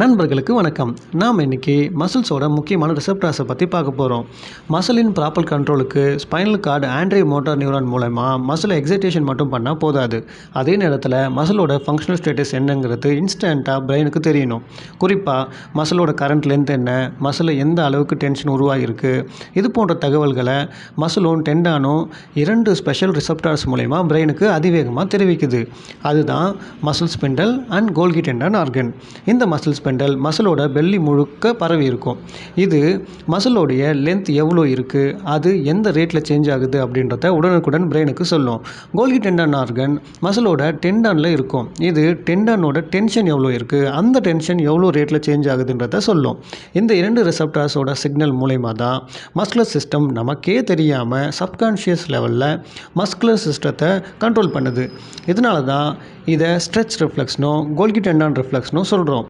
நண்பர்களுக்கு வணக்கம். நாம் இன்னைக்கு மசில்ஸோட முக்கியமான ரிசெப்டார்ஸை பற்றி பார்க்க போகிறோம். மசிலின் ப்ராப்பர் கண்ட்ரோலுக்கு spinal cord anterior motor neuron மூலமா மசிலை எக்ஸைட்டேஷன் மட்டும் பண்ணால் போதாது. அதே நேரத்தில் மசிலோட ஃபங்க்ஷனல் ஸ்டேட்டஸ் என்னங்கிறது இன்ஸ்டண்ட்டாக பிரெயினுக்கு தெரியணும். குறிப்பாக மசிலோட கரண்ட் லென்த் என்ன, மசில் எந்த அளவுக்கு டென்ஷன் உருவாகிருக்கு, இது போன்ற தகவல்களை மசிலும் டெண்டானும் 2 ஸ்பெஷல் ரிசெப்டார்ஸ் மூலமா பிரெயினுக்கு அதிவேகமாக தெரிவிக்குது. அதுதான் மசில் ஸ்பிண்டல் அண்ட் கோல்கி டெண்டான் ஆர்கன். இந்த மசில் ஸ்பிண்டல் மசிலோட பெல்லி முழுக்க பரவி இருக்கும். இது மசிலோடைய லென்த் எவ்வளோ இருக்குது, அது எந்த ரேட்டில் சேஞ்ச் ஆகுது அப்படின்றத உடனுக்குடன் பிரெயினுக்கு சொல்லும். கோல்கி டெண்டான் ஆர்கன் மசிலோட டெண்டானில் இருக்கும். இது டெண்டானோட டென்ஷன் எவ்வளோ இருக்குது, அந்த டென்ஷன் எவ்வளோ ரேட்டில் சேஞ்ச் ஆகுதுன்றத சொல்லும். இந்த 2 ரிசெப்டார்ஸோட சிக்னல் மூலயமா தான் மஸ்குலர் சிஸ்டம் நமக்கே தெரியாமல் சப்கான்ஷியஸ் லெவலில் மஸ்குலர் சிஸ்டத்தை கண்ட்ரோல் பண்ணுது. இதனால தான் இதை ஸ்ட்ரெச் ரிஃப்ளெக்ஸ்னோ கோல்கி டெண்டான் ரிஃப்ளெக்ஸ்னோ சொல்கிறோம்.